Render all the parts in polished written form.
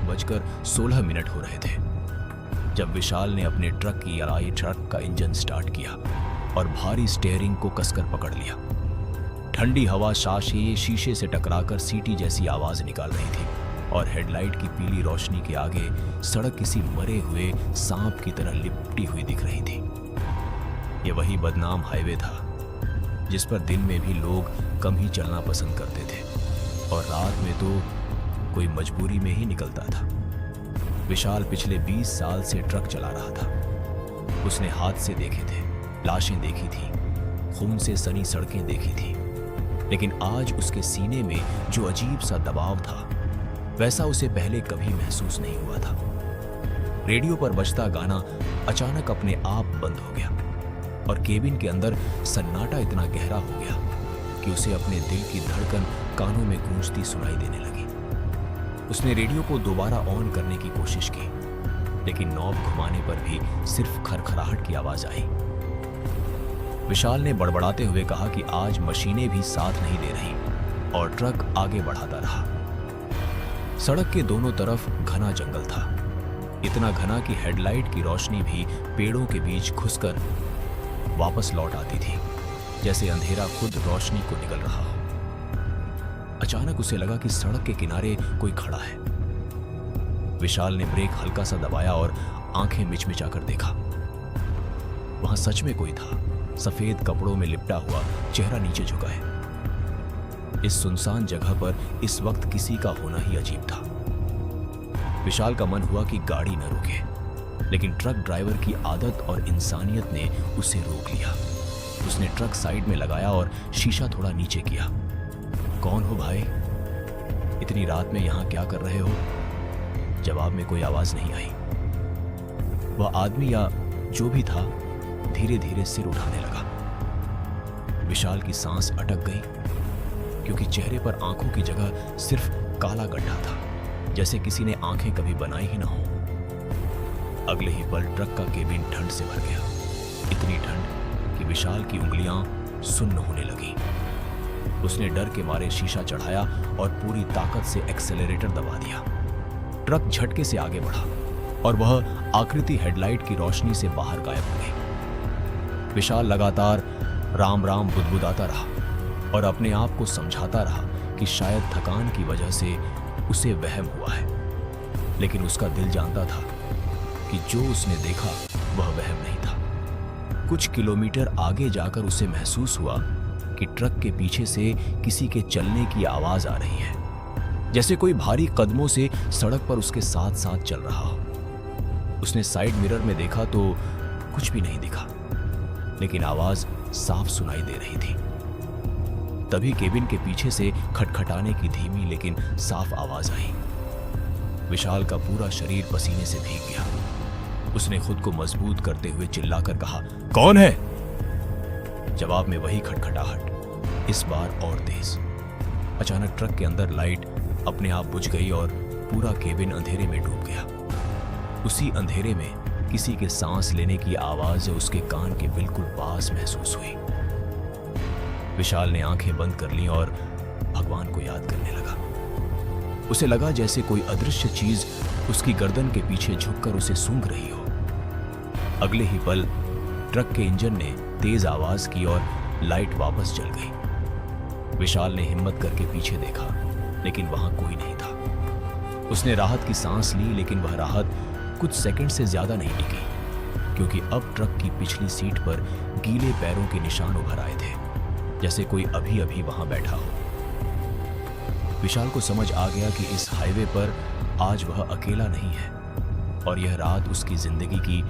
1:16 हो रहे थे जब विशाल ने अपने ट्रक की अराई ट्रक का इंजन स्टार्ट किया और भारी स्टीयरिंग को कसकर पकड़ लिया। ठंडी हवा शीशे से टकराकर सीटी जैसी आवाज निकाल रही थी और हेडलाइट की पीली रोशनी के आगे सड़क किसी मरे हुए सांप की तरह लिपटी हुई दिख रही थी। ये वही बदनाम हाईवे था जिस पर दिन में भी लोग कम ही चलना पसंद करते थे और रात में तो कोई मजबूरी में ही निकलता था। विशाल पिछले 20 साल से ट्रक चला रहा था। उसने हादसे देखे थे, लाशें देखी थी, खून से सनी सड़कें देखी थी, लेकिन आज उसके सीने में जो अजीब सा दबाव था वैसा उसे पहले कभी महसूस नहीं हुआ था। रेडियो पर बजता गाना अचानक अपने आप बंद हो गया और केबिन के अंदर सन्नाटा इतना गहरा हो गया कि उसे अपने दिल की धड़कन कानों में गूंजती सुनाई देने लगी। उसने रेडियो को दोबारा ऑन करने की कोशिश की, लेकिन नॉब घुमाने पर भी सिर्फ खरखराहट की आवाज आई। विशाल ने बड़बड़ाते हुए कहा कि आज मशीनें भी साथ नहीं दे रही और ट्रक आगे बढ़ाता रहा। सड़क के दोनों तरफ घना जंगल था, इतना घना कि हेडलाइट की रोशनी भी पेड़ों के बीच घुसकर वापस लौट आती थी, जैसे अंधेरा खुद रोशनी को निगल रहा हो। अचानक उसे लगा कि सड़क के किनारे कोई खड़ा है। विशाल ने ब्रेक हल्का सा दबाया और आंखें मिचमिचाकर देखा। वहां सच में कोई था, सफेद कपड़ों में लिपटा हुआ, चेहरा नीचे झुका है। इस सुनसान जगह पर इस वक्त किसी का होना ही अजीब था। विशाल का मन हुआ कि गाड़ी न रुके, लेकिन ट्रक ड्राइवर की आदत और इंसानियत ने उसे रोक लिया। उसने ट्रक साइड में लगाया और शीशा थोड़ा नीचे किया। कौन हो भाई? इतनी रात में यहां क्या कर रहे हो? जवाब में कोई आवाज नहीं आई। वह आदमी या जो भी था धीरे धीरे सिर उठाने लगा। विशाल की सांस अटक गई क्योंकि चेहरे पर आंखों की जगह सिर्फ काला गड्ढा था, जैसे किसी ने आंखें कभी बनाई ही ना हो। अगले ही पल ट्रक का केबिन ठंड से भर गया, इतनी ठंड कि विशाल की उंगलियां सुन्न होने लगी। उसने डर के मारे शीशा चढ़ाया और पूरी ताकत से एक्सेलरेटर दबा दिया। ट्रक झटके से आगे बढ़ा और वह आकृति हेडलाइट की रोशनी से बाहर गायब हो गई। विशाल लगातार राम राम बुदबुदाता रहा और अपने आप को समझाता रहा कि शायद थकान की वजह से उसे वहम हुआ है, लेकिन उसका दिल जानता था कि जो उसने देखा वह वहम नहीं था। कुछ किलोमीटर आगे जाकर उसे महसूस हुआ कि ट्रक के पीछे से किसी के चलने की आवाज आ रही है, जैसे कोई भारी कदमों से सड़क पर उसके साथ साथ चल रहा हो। उसने साइड मिरर में देखा तो कुछ भी नहीं दिखा, लेकिन आवाज साफ सुनाई दे रही थी। तभी केबिन के पीछे से खटखटाने की धीमी लेकिन साफ आवाज आई। विशाल का पूरा शरीर पसीने से भीग गया। उसने खुद को मजबूत करते हुए चिल्लाकर कहा, कौन है? जवाब में वही खटखटाहट, इस बार और तेज। अचानक ट्रक के अंदर लाइट अपने आप बुझ गई और पूरा केबिन अंधेरे में डूब गया। उसी अंधेरे में किसी के सांस लेने की आवाज उसके कान के बिल्कुल पास महसूस हुई। विशाल ने आंखें बंद कर लीं और भगवान को याद करने लगा। उसे लगा जैसे कोई अदृश्य चीज उसकी गर्दन के पीछे झुककर उसे सूंघ रही हो। अगले ही पल ट्रक के इंजन ने तेज आवाज की और लाइट वापस जल गई। विशाल ने हिम्मत करके पीछे देखा, लेकिन वहां कोई नहीं था। उसने राहत की सांस ली, लेकिन वह राहत कुछ सेकंड से ज्यादा नहीं टिकी, क्योंकि अब ट्रक की पिछली सीट पर गीले पैरों के निशान उभर आए थे, जैसे कोई अभी अभी वहां बैठा हो। विशाल को समझ आ गया कि इस हाईवे पर आज वह अकेला नहीं है और यह रात उसकी जिंदगी की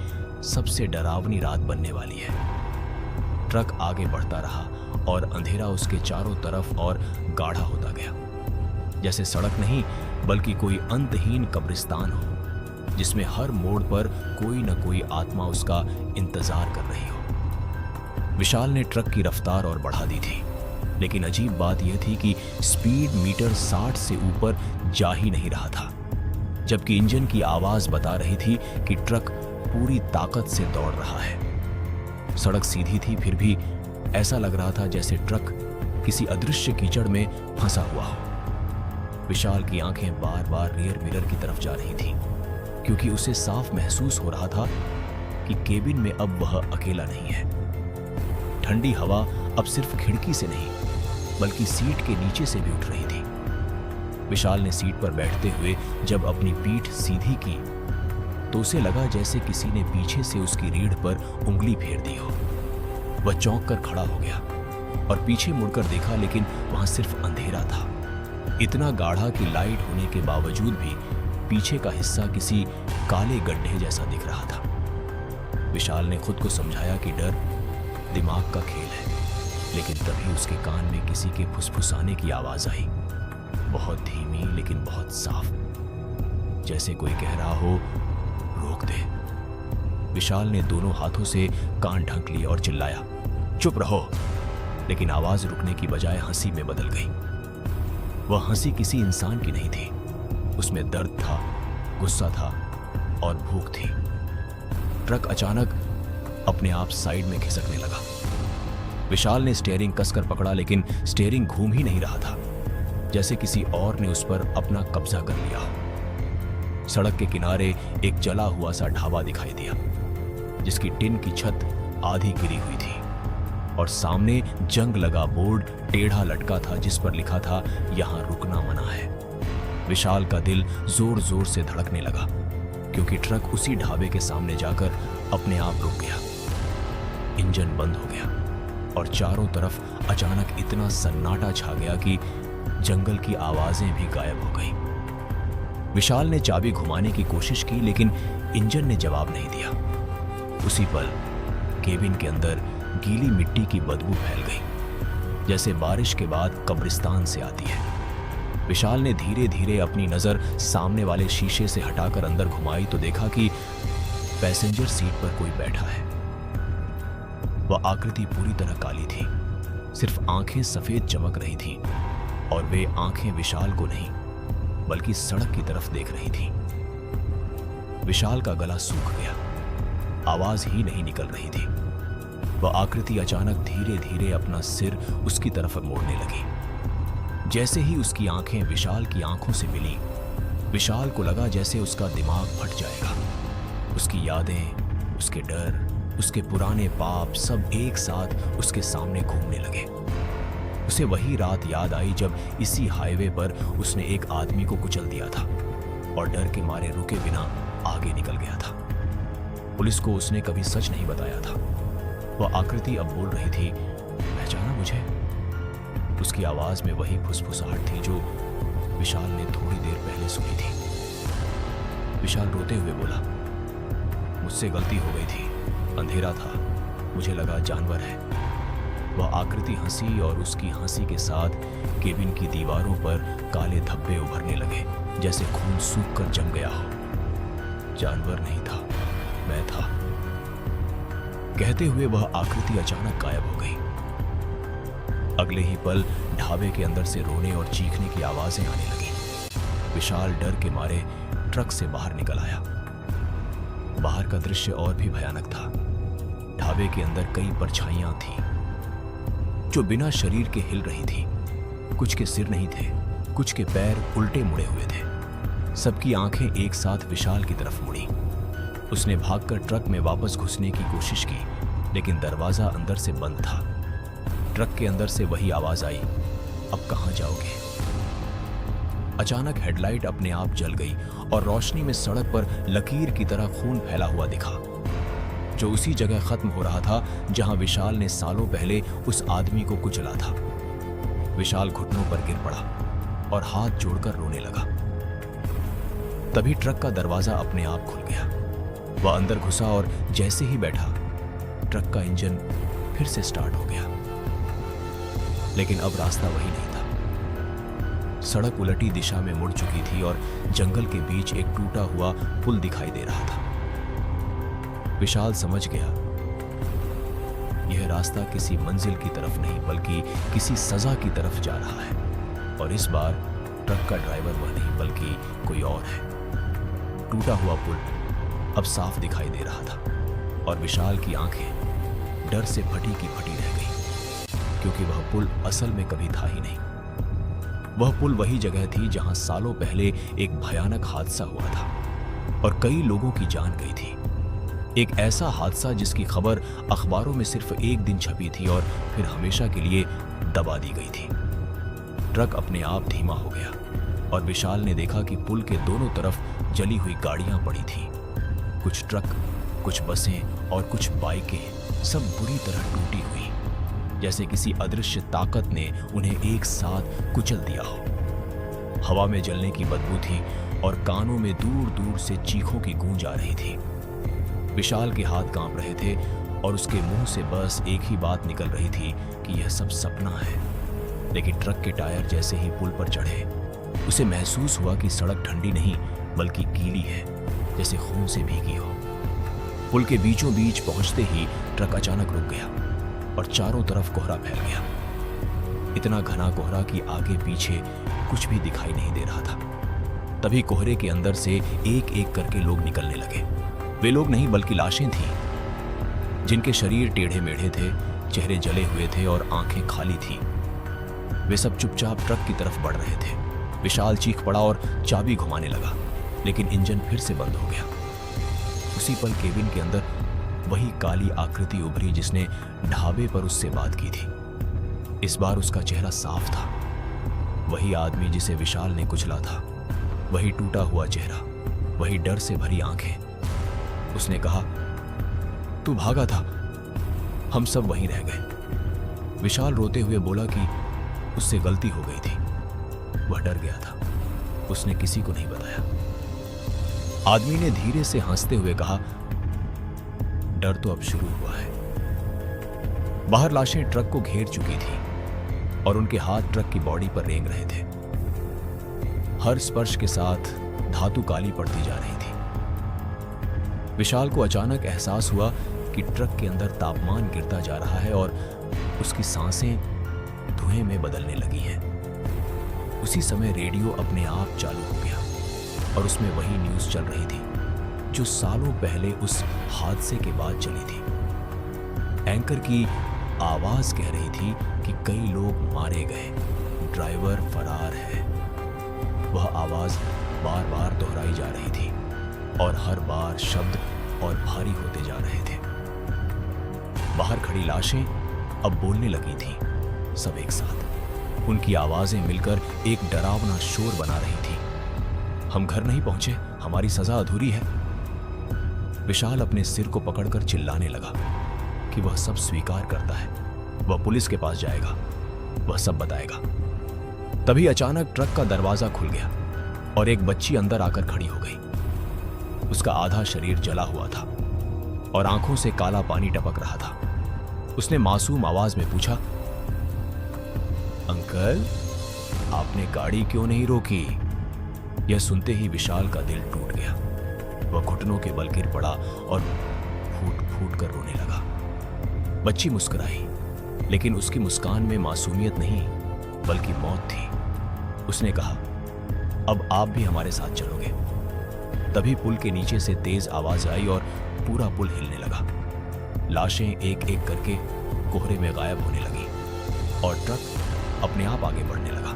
सबसे डरावनी रात बनने वाली है। ट्रक आगे बढ़ता रहा और अंधेरा उसके चारों तरफ और गाढ़ा होता गया, जैसे सड़क नहीं बल्कि कोई अंतहीन कब्रिस्तान हो, जिसमें हर मोड़ पर कोई न कोई आत्मा उसका इंतजार कर रही हो। विशाल ने ट्रक की रफ्तार और बढ़ा दी थी, लेकिन अजीब बात यह थी कि स्पीड मीटर 60 से ऊपर जा ही नहीं रहा था, जबकि इंजन की आवाज बता रही थी कि ट्रक पूरी ताकत से दौड़ रहा है। सड़क सीधी थी, फिर भी ऐसा लग रहा था जैसे ट्रक किसी अदृश्य कीचड़ में फंसा हुआ हो। विशाल की आंखें बार बार रियर मिरर की तरफ जा रही थीं, क्योंकि उसे साफ महसूस हो रहा था कि केबिन में अब वह अकेला नहीं है। ठंडी हवा अब सिर्फ खिड़की से नहीं बल्कि सीट के नीचे से भी उठ रही थी। विशाल ने सीट पर बैठते हुए जब अपनी पीठ सीधी की तो उसे लगा जैसे किसी ने पीछे से उसकी रीढ़ पर उंगली फेर दी हो। वह चौंक कर खड़ा हो गया और पीछे मुड़कर देखा, लेकिन वहां सिर्फ अंधेरा था, इतना गाढ़ा कि लाइट होने के बावजूद भी पीछे का हिस्सा किसी काले गड्ढे जैसा दिख रहा था। विशाल ने खुद को समझाया कि डर दिमाग का खेल है, लेकिन तभी उसके कान में किसी के फुसफुसाने की आवाज आई, बहुत धीमी लेकिन बहुत साफ, जैसे कोई कह रहा हो रोक दे। विशाल ने दोनों हाथों से कान ढक लिए और चिल्लाया, चुप रहो। लेकिन आवाज रुकने की बजाय हंसी में बदल गई। वह हंसी किसी इंसान की नहीं थी, उसमें दर्द था, गुस्सा था और भूख थी। ट्रक अचानक अपने आप साइड में खिसकने लगा। विशाल ने स्टीयरिंग कसकर पकड़ा, लेकिन स्टीयरिंग घूम ही नहीं रहा था, जैसे किसी और ने उस पर अपना कब्जा कर लिया हो। सड़क के किनारे एक जला हुआ सा ढाबा दिखाई दिया, जिसकी टिन की छत आधी गिरी हुई थी और सामने जंग लगा बोर्ड टेढ़ा लटका था, जिस पर लिखा था, यहां रुकना मना है। विशाल का दिल जोर जोर से धड़कने लगा, क्योंकि ट्रक उसी ढाबे के सामने जाकर अपने आप रुक गया। इंजन बंद हो गया और चारों तरफ अचानक इतना सन्नाटा छा गया कि जंगल की आवाजें भी गायब हो गई। विशाल ने चाबी घुमाने की कोशिश की, लेकिन इंजन ने जवाब नहीं दिया। उसी पल केबिन के अंदर गीली मिट्टी की बदबू फैल गई, जैसे बारिश के बाद कब्रिस्तान से आती है। विशाल ने धीरे धीरे अपनी नजर सामने वाले शीशे से हटाकर अंदर घुमाई तो देखा कि पैसेंजर सीट पर कोई बैठा है। वह आकृति पूरी तरह काली थी, सिर्फ आंखें सफेद चमक रही थीं, और वे आंखें विशाल को नहीं बल्कि सड़क की तरफ देख रही थीं। विशाल का गला सूख गया, आवाज ही नहीं निकल रही थी। वह आकृति अचानक धीरे धीरे अपना सिर उसकी तरफ मोड़ने लगी। जैसे ही उसकी आंखें विशाल की आंखों से मिली, विशाल को लगा जैसे उसका दिमाग फट जाएगा। उसकी यादें, उसके डर, उसके पुराने पाप सब एक साथ उसके सामने घूमने लगे। उसे वही रात याद आई जब इसी हाईवे पर उसने एक आदमी को कुचल दिया था और डर के मारे रुके बिना आगे निकल गया था। पुलिस को उसने कभी सच नहीं बताया था। वह आकृति अब बोल रही थी, पहचाना मुझे? उसकी आवाज में वही फुसफुसाहट थी जो विशाल ने थोड़ी देर पहले सुनी थी। विशाल रोते हुए बोला, मुझसे गलती हो गई थी, अंधेरा था, मुझे लगा जानवर है। वह आकृति हंसी और उसकी हंसी के साथ केबिन की दीवारों पर काले धब्बे उभरने लगे, जैसे खून सूख कर जम गया हो। जानवर नहीं था, मैं था। कहते हुए वह आकृति अचानक गायब हो गई। अगले ही पल ढाबे के अंदर से रोने और चीखने की आवाजें आने लगी। विशाल डर के मारे ट्रक से बाहर निकल आया। बाहर का दृश्य और भी भयानक था। ढाबे के अंदर कई परछाइयां थीं, जो बिना शरीर के हिल रही थी। कुछ के सिर नहीं थे, कुछ के पैर उल्टे मुड़े हुए थे। सबकी आंखें एक साथ विशाल की तरफ मुड़ी। उसने भागकर ट्रक में वापस घुसने की कोशिश की, लेकिन दरवाजा अंदर से बंद था। ट्रक के अंदर से वही आवाज आई, अब कहां जाओगे? अचानक हेडलाइट अपने आप जल गई और रोशनी में सड़क पर लकीर की तरह खून फैला हुआ दिखा, जो उसी जगह खत्म हो रहा था जहां विशाल ने सालों पहले उस आदमी को कुचला था। विशाल घुटनों पर गिर पड़ा और हाथ जोड़कर रोने लगा। तभी ट्रक का दरवाजा अपने आप खुल गया। वह अंदर घुसा और जैसे ही बैठा, ट्रक का इंजन फिर से स्टार्ट हो गया। लेकिन अब रास्ता वही नहीं था। सड़क उलटी दिशा में मुड़ चुकी थी और जंगल के बीच एक टूटा हुआ पुल दिखाई दे रहा था। विशाल समझ गया, यह रास्ता किसी मंजिल की तरफ नहीं बल्कि किसी सजा की तरफ जा रहा है, और इस बार ट्रक का ड्राइवर वह नहीं बल्कि कोई और है। टूटा हुआ पुल अब साफ दिखाई दे रहा था और विशाल की आंखें डर से फटी की फटी रह गई, क्योंकि वह पुल असल में कभी था ही नहीं। वह पुल वही जगह थी जहां सालों पहले एक भयानक हादसा हुआ था और कई लोगों की जान गई थी। एक ऐसा हादसा जिसकी खबर अखबारों में सिर्फ एक दिन छपी थी और फिर हमेशा के लिए दबा दी गई थी। ट्रक अपने आप धीमा हो गया और विशाल ने देखा कि पुल के दोनों तरफ जली हुई गाड़ियां पड़ी थीं। कुछ ट्रक, कुछ बसें और कुछ बाइकें सब बुरी तरह टूटी हुई, जैसे किसी अदृश्य ताकत ने उन्हें एक साथ कुचल दिया हो। हवा में जलने की बदबू थी और कानों में दूर दूर से चीखों की गूंज आ रही थी। विशाल के हाथ कांप रहे थे और उसके मुंह से बस एक ही बात निकल रही थी कि यह सब सपना है। लेकिन ट्रक के टायर जैसे ही पुल पर चढ़े, उसे महसूस हुआ कि सड़क ठंडी नहीं बल्कि गीली है, जैसे खून से भीगी हो। पुल के बीचों बीच पहुंचते ही ट्रक अचानक रुक गया और चारों तरफ कोहरा फैल गया। इतना घना कोहरा कि आगे पीछे कुछ भी दिखाई नहीं दे रहा था। तभी कोहरे के अंदर से एक एक करके लोग निकलने लगे। वे लोग नहीं बल्कि लाशें थीं, जिनके शरीर टेढ़े मेढ़े थे, चेहरे जले हुए थे और आंखें खाली थीं। वे सब चुपचाप ट्रक की तरफ बढ़ रहे थे। विशाल चीख पड़ा और चाबी घुमाने लगा, लेकिन इंजन फिर से बंद हो गया। उसी पल केबिन के अंदर वही काली आकृति उभरी जिसने ढाबे पर उससे बात की थी। इस बार उसका चेहरा साफ था, वही आदमी जिसे विशाल ने कुचला था, वही टूटा हुआ चेहरा, वही डर से भरी आंखें। उसने कहा, तू भागा था, हम सब वहीं रह गए। विशाल रोते हुए बोला कि उससे गलती हो गई थी, वह डर गया था, उसने किसी को नहीं बताया। आदमी ने धीरे से हंसते हुए कहा, डर तो अब शुरू हुआ है। बाहर लाशें ट्रक को घेर चुकी थी और उनके हाथ ट्रक की बॉडी पर रेंग रहे थे। हर स्पर्श के साथ धातु काली पड़ती जा रही थी। विशाल को अचानक एहसास हुआ कि ट्रक के अंदर तापमान गिरता जा रहा है और उसकी सांसें धुएं में बदलने लगी हैं। उसी समय रेडियो अपने आप चालू हो गया और उसमें वही न्यूज़ चल रही थी जो सालों पहले उस हादसे के बाद चली थी। एंकर की आवाज कह रही थी कि कई लोग मारे गए, ड्राइवर फरार है। वह आवाज बार बार दोहराई जा रही थी और हर बार शब्द और भारी होते जा रहे थे। बाहर खड़ी लाशें अब बोलने लगी थीं, सब एक साथ। उनकी आवाजें मिलकर एक डरावना शोर बना रही थी। हम घर नहीं पहुंचे, हमारी सजा अधूरी है। विशाल अपने सिर को पकड़कर चिल्लाने लगा कि वह सब स्वीकार करता है, वह पुलिस के पास जाएगा, वह सब बताएगा। तभी अचानक ट्रक का दरवाजा खुल गया और एक बच्ची अंदर आकर खड़ी हो गई। उसका आधा शरीर जला हुआ था और आंखों से काला पानी टपक रहा था। उसने मासूम आवाज में पूछा, अंकल, आपने गाड़ी क्यों नहीं रोकी? यह सुनते ही विशाल का दिल टूट गया। वह घुटनों के बल गिर पड़ा और फूट फूट कर रोने लगा। बच्ची मुस्कुराई, लेकिन उसकी मुस्कान में मासूमियत नहीं बल्कि मौत थी। उसने कहा, अब आप भी हमारे साथ चलोगे। तभी पुल के नीचे से तेज आवाज आई और पूरा पुल हिलने लगा। लाशें एक एक करके कोहरे में गायब होने लगी और ट्रक अपने आप आगे बढ़ने लगा।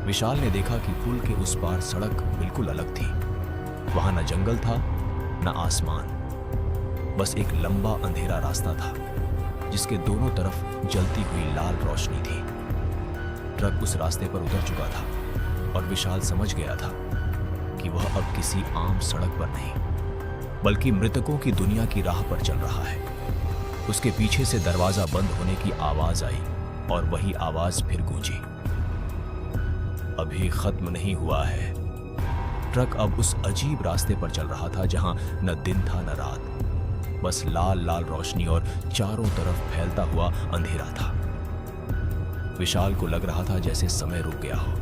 विशाल ने देखा कि पुल के उस पार सड़क बिल्कुल अलग थी। वहां न जंगल था न आसमान, बस एक लंबा अंधेरा रास्ता था जिसके दोनों तरफ जलती हुई लाल रोशनी थी। ट्रक उस रास्ते पर उतर चुका था और विशाल समझ गया था कि वह अब किसी आम सड़क पर नहीं बल्कि मृतकों की दुनिया की राह पर चल रहा है। उसके पीछे से दरवाजा बंद होने की आवाज आई और वही आवाज फिर गूंजी, अभी खत्म नहीं हुआ है। ट्रक अब उस अजीब रास्ते पर चल रहा था जहां न दिन था न रात, बस लाल लाल रोशनी और चारों तरफ फैलता हुआ अंधेरा था। विशाल को लग रहा था जैसे समय रुक गया हो।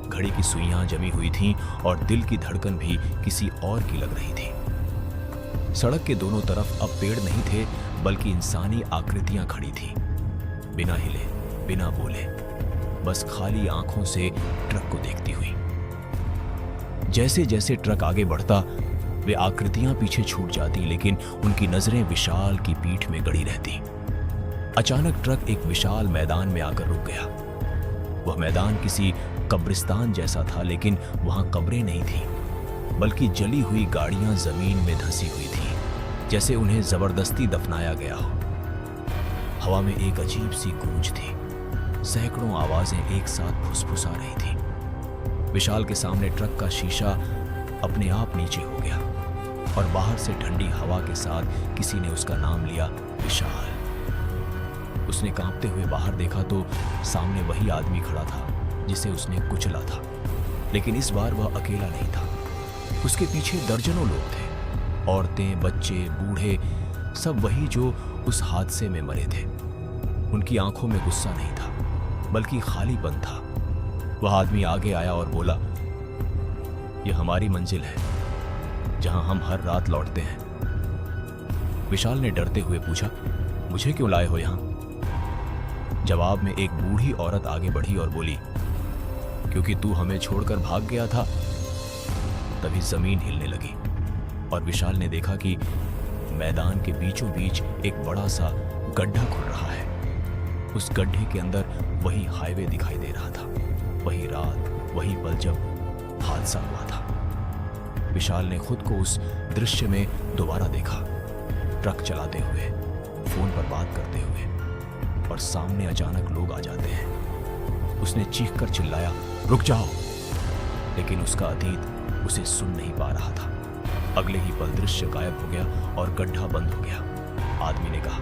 घड़ी की सुइयां जमी हुई थीं और दिल की धड़कन भी किसी और की लग रही थी। सड़क के दोनों तरफ अब पेड़ नहीं थे बल्कि इंसानी आकृतियां खड़ी थीं, बिना हिले बिना बोले, बस खाली आंखों से ट्रक को देखती हुई। जैसे जैसे ट्रक आगे बढ़ता वे आकृतियां पीछे छूट जाती, लेकिन उनकी नजरें विशाल की पीठ में गड़ी रहती। अचानक ट्रक एक विशाल मैदान में आकर रुक गया। वह मैदान किसी कब्रिस्तान जैसा था, लेकिन वहां कब्रें नहीं थीं, बल्कि जली हुई गाड़ियां जमीन में धंसी हुई थीं, जैसे उन्हें जबरदस्ती दफनाया गया हो। हवा में एक अजीब सी गूंज थी, सैकड़ों आवाजें एक साथ फुसफुसा रही थी। विशाल के सामने ट्रक का शीशा अपने आप नीचे हो गया और बाहर से ठंडी हवा के साथ किसी ने उसका नाम लिया, विशाल। उसने कांपते हुए बाहर देखा तो सामने वही आदमी खड़ा था जिसे उसने कुचला था, लेकिन इस बार वह अकेला नहीं था। उसके पीछे दर्जनों लोग थे, औरतें, बच्चे, बूढ़े, सब वही जो उस हादसे में मरे थे। उनकी आंखों में गुस्सा नहीं था, बल्कि खालीपन था। वह आदमी आगे आया और बोला, यह हमारी मंजिल है, जहां हम हर रात लौटते हैं। विशाल ने डरते हुए पूछा, मुझे क्यों लाए हो यहां? जवाब में एक बूढ़ी औरत आगे बढ़ी और बोली, क्योंकि तू हमें छोड़कर भाग गया था। तभी जमीन हिलने लगी और विशाल ने देखा कि मैदान के बीचों बीच एक बड़ा सा गड्ढा खुल रहा है। उस गड्ढे के अंदर वही हाईवे दिखाई दे रहा था, वही रात, वही पल जब हादसा हुआ था। विशाल ने खुद को उस दृश्य में दोबारा देखा, ट्रक चलाते हुए, फोन पर बात करते हुए, और सामने अचानक लोग आ जाते हैं। उसने चीखकर चिल्लाया, रुक जाओ, लेकिन उसका अतीत उसे सुन नहीं पा रहा था। अगले ही पल दृश्य गायब हो गया और गड्ढा बंद हो गया। आदमी ने कहा,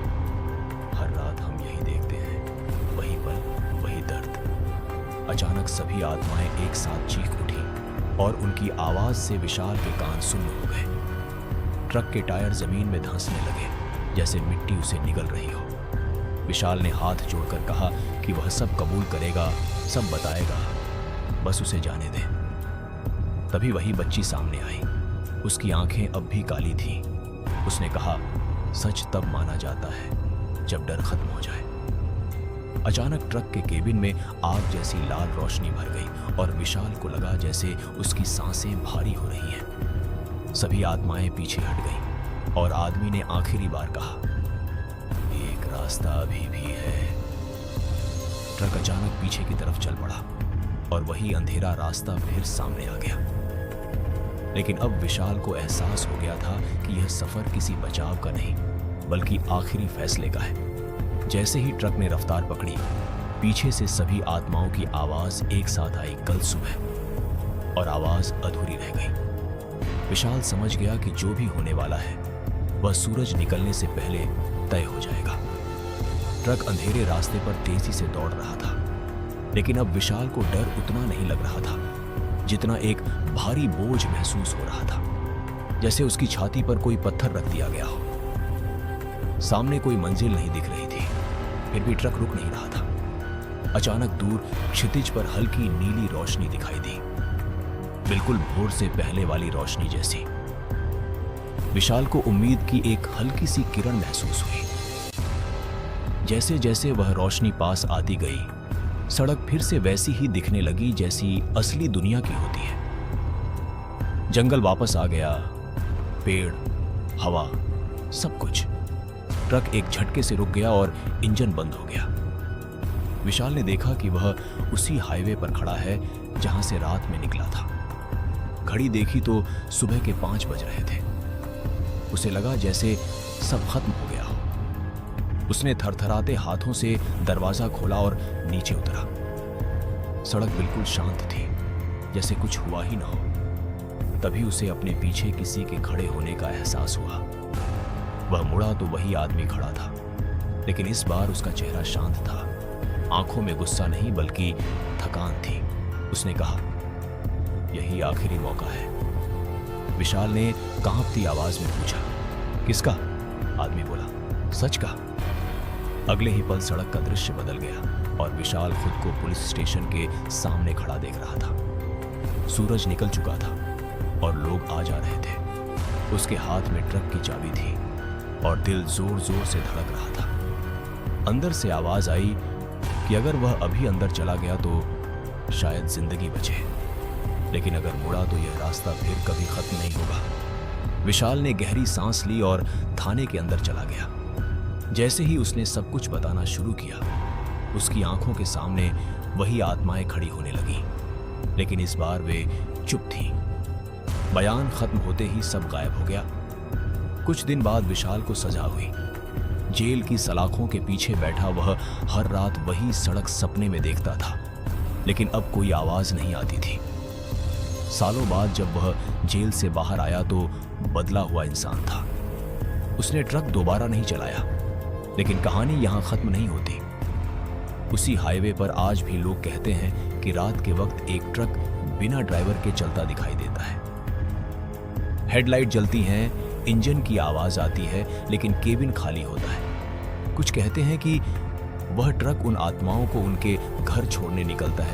हर रात हम यही देखते हैं, वही पल, वही दर्द। अचानक सभी आत्माएं एक साथ चीख उठी और उनकी आवाज से विशाल के कान सुन्न हो गए। ट्रक के टायर जमीन में धंसने लगे, जैसे मिट्टी उसे निगल रही हो। विशाल ने हाथ जोड़कर कहा कि वह सब कबूल करेगा, सब बताएगा, बस उसे जाने दे। तभी वही बच्ची सामने आई। उसकी आंखें अब भी काली थीं। उसने कहा, सच तब माना जाता है जब डर खत्म हो जाए। अचानक ट्रक के केबिन में आग जैसी लाल रोशनी भर गई और विशाल को लगा जैसे उसकी सांसें भारी हो रही हैं। सभी आत्माएं पीछे हट गईं और आदमी ने आखिरी बार कहा, एक रास्ता अभी भी है। ट्रक अचानक पीछे की तरफ चल पड़ा और वही अंधेरा रास्ता फिर सामने आ गया। लेकिन अब विशाल को एहसास हो गया था कि यह सफर किसी बचाव का नहीं, बल्कि आखिरी फैसले का है। जैसे ही ट्रक ने रफ्तार पकड़ी, पीछे से सभी आत्माओं की आवाज एक साथ आई, कल सुबह, और आवाज अधूरी रह गई। विशाल समझ गया कि जो भी होने वाला है वह सूरज निकलने से पहले तय हो जाएगा। ट्रक अंधेरे रास्ते पर तेजी से दौड़ रहा था, लेकिन अब विशाल को डर उतना नहीं लग रहा था जितना एक भारी बोझ महसूस हो रहा था, जैसे उसकी छाती पर कोई पत्थर रख दिया गया हो। सामने कोई मंजिल नहीं दिख रही थी, फिर भी ट्रक रुक नहीं रहा था। अचानक दूर क्षितिज पर हल्की नीली रोशनी दिखाई दी, बिल्कुल भोर से पहले वाली रोशनी जैसी। विशाल को उम्मीद की एक हल्की सी किरण महसूस हुई। जैसे जैसे वह रोशनी पास आती गई, सड़क फिर से वैसी ही दिखने लगी जैसी असली दुनिया की होती है। जंगल वापस आ गया, पेड़, हवा, सब कुछ। ट्रक एक झटके से रुक गया और इंजन बंद हो गया। विशाल ने देखा कि वह उसी हाईवे पर खड़ा है जहां से रात में निकला था। घड़ी देखी तो सुबह के 5 बज रहे थे। उसे लगा जैसे सब खत्म हो गया हो। उसने थरथराते हाथों से दरवाजा खोला और नीचे उतरा। सड़क बिल्कुल शांत थी, जैसे कुछ हुआ ही ना हो। तभी उसे अपने पीछे किसी के खड़े होने का एहसास हुआ। वह मुड़ा तो वही आदमी खड़ा था, लेकिन इस बार उसका चेहरा शांत था। आंखों में गुस्सा नहीं बल्कि थकान थी। उसने कहा, यही आखिरी मौका है। विशाल ने कांपती आवाज में पूछा, किसका? आदमी बोला, सच का। अगले ही पल सड़क का दृश्य बदल गया और विशाल खुद को पुलिस स्टेशन के सामने खड़ा देख रहा था। सूरज निकल चुका था और लोग आ जा रहे थे। उसके हाथ में ट्रक की चाबी थी और दिल जोर जोर से धड़क रहा था। अंदर से आवाज आई कि अगर वह अभी अंदर चला गया तो शायद जिंदगी बचे, लेकिन अगर मुड़ा तो यह रास्ता फिर कभी खत्म नहीं होगा। विशाल ने गहरी सांस ली और थाने के अंदर चला गया। जैसे ही उसने सब कुछ बताना शुरू किया, उसकी आंखों के सामने वही आत्माएं खड़ी होने लगी, लेकिन इस बार वे चुप थीं। बयान खत्म होते ही सब गायब हो गया। कुछ दिन बाद विशाल को सजा हुई। जेल की सलाखों के पीछे बैठा वह हर रात वही सड़क सपने में देखता था, लेकिन अब कोई आवाज नहीं आती थी। सालों बाद जब वह जेल से बाहर आया तो बदला हुआ इंसान था। उसने ट्रक दोबारा नहीं चलाया, लेकिन कहानी यहां खत्म नहीं होती। उसी हाईवे पर आज भी लोग कहते हैं कि रात के वक्त एक ट्रक बिना ड्राइवर के चलता दिखाई देता है। हेडलाइट जलती हैं, इंजन की आवाज आती है, लेकिन केबिन खाली होता है। कुछ कहते हैं कि वह ट्रक उन आत्माओं को उनके घर छोड़ने निकलता है